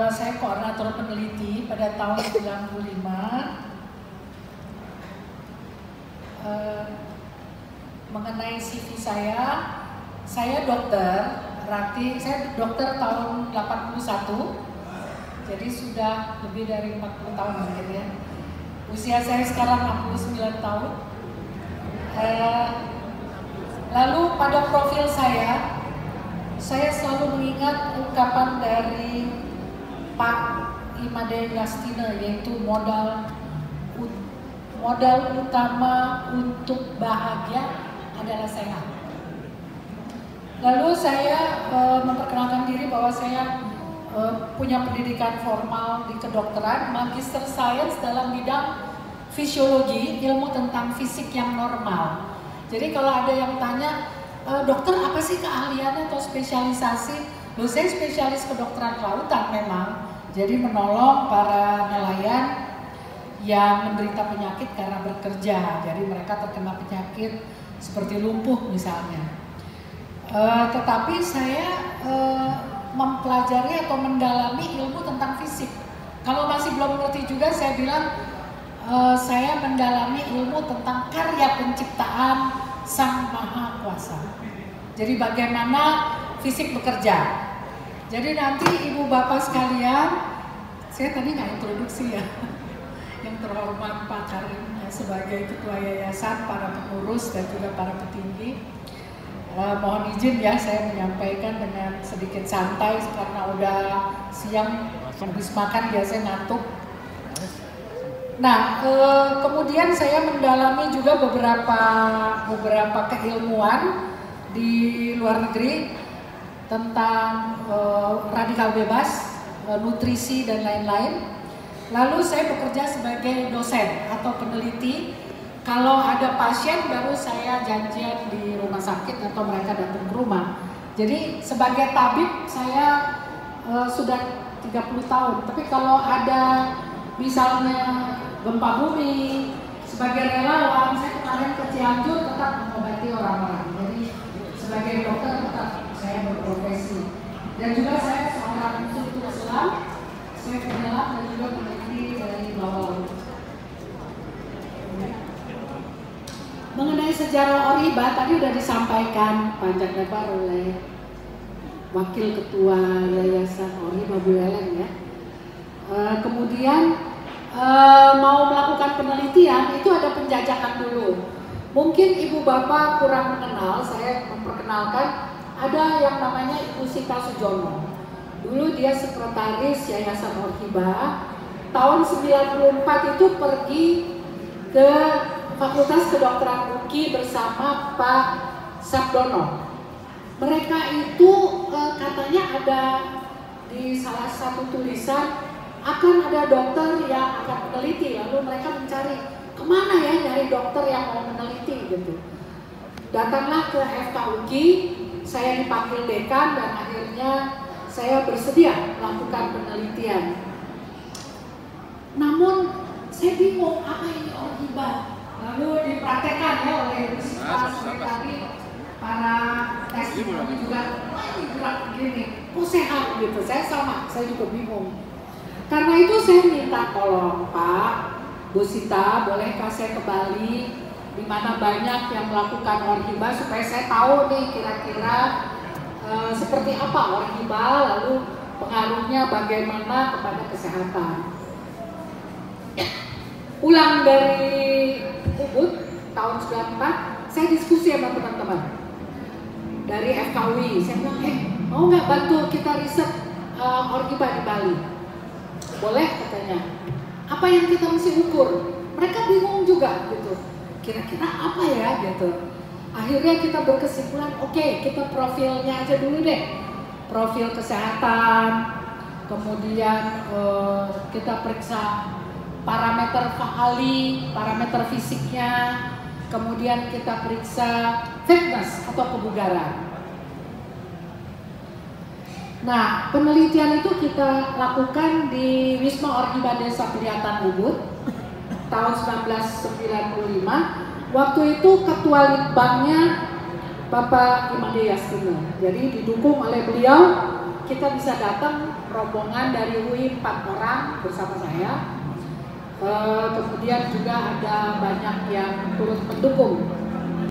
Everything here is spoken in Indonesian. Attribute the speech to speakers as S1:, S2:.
S1: Saya koordinator peneliti pada tahun 95. Mengenai CV saya dokter, berarti saya dokter tahun 81, jadi sudah lebih dari 40 tahun mungkin ya. Usia saya sekarang 69 tahun. Lalu pada profil saya selalu mengingat ungkapan dari Pak Imade Yastina, yaitu modal utama untuk bahagia adalah sehat. Lalu saya memperkenalkan diri bahwa saya punya pendidikan formal di kedokteran, Magister Sains dalam bidang fisiologi, ilmu tentang fisik yang normal. Jadi kalau ada yang tanya, dokter apa sih keahliannya atau spesialisasi? Saya spesialis kedokteran kelautan memang, jadi menolong para nelayan yang menderita penyakit karena bekerja. Jadi mereka terkena penyakit seperti lumpuh misalnya. Tetapi saya mempelajari atau mendalami ilmu tentang fisik. Kalau masih belum mengerti juga, saya bilang saya mendalami ilmu tentang karya penciptaan Sang Maha Kuasa. Jadi bagaimana fisik bekerja. Jadi nanti ibu bapak sekalian, saya tadi nggak introduksi ya, yang terhormat Pak Karim sebagai ketua yayasan, para pengurus dan juga para petinggi. Mohon izin ya, saya menyampaikan dengan sedikit santai karena udah siang, habis makan biasanya ngantuk. Nah, kemudian saya mendalami juga beberapa keilmuan di luar negeri tentang radikal bebas, nutrisi dan lain-lain. Lalu saya bekerja sebagai dosen atau peneliti. Kalau ada pasien baru saya janjian di rumah sakit atau mereka datang ke rumah. Jadi sebagai tabib saya sudah 30 tahun. Tapi kalau ada misalnya gempa bumi, sebagai relawan saya kemarin ke Cianjur tetap mengobati orang-orang. Jadi sebagai dokter tetap saya berprofesi. Dan juga saya seorang instruktur selam, saya penyelam dan juga peneliti dari bawah laut. Mengenai sejarah Oriba tadi sudah disampaikan panjang lebar oleh Wakil Ketua Yayasan Oriba Buleleng ya. Kemudian mau melakukan penelitian itu ada penjajakan dulu. Mungkin ibu bapak kurang mengenal, saya memperkenalkan ada yang namanya Ibu Sita Sujono. Dulu dia sekretaris Yayasan Oriba. Tahun 94 itu pergi ke Fakultas Kedokteran UKI bersama Pak Sabdono. Mereka itu katanya ada di salah satu tulisan akan ada dokter yang akan meneliti. Lalu mereka mencari kemana ya nyari dokter yang mau meneliti gitu. Datanglah ke FK UKI, saya dipanggil dekan dan akhirnya saya bersedia melakukan penelitian. Namun saya bingung apa ini Oriba. Lalu dipraktekkan ya oleh tadi para tes juga, ini gerak begini, kok sehat gitu. Saya juga bingung. Karena itu saya minta tolong Pak, Bu Sita, bolehkah saya ke Bali, di mana banyak yang melakukan Oriba supaya saya tahu nih kira-kira seperti apa Oriba, lalu pengaruhnya bagaimana kepada kesehatan. Pulang dari Ubud tahun 94, saya diskusi sama teman-teman dari FKUI. Saya bilang, mau nggak bantu kita riset Oriba di Bali? Boleh katanya. Apa yang kita mesti ukur? Mereka bingung juga gitu. Kira-kira apa ya gitu. Akhirnya kita berkesimpulan, oke, kita profilnya aja dulu deh. Profil kesehatan, kemudian kita periksa parameter VALI, parameter fisiknya, kemudian kita periksa fitness atau kebugaran. Nah, penelitian itu kita lakukan di Wisma Oriba Desa Priatan Ubud tahun 1995. Waktu itu ketua litbangnya Bapak Imade Yastina. Jadi didukung oleh beliau, kita bisa datang rombongan dari UI 4 orang bersama saya. Kemudian juga ada banyak yang turut mendukung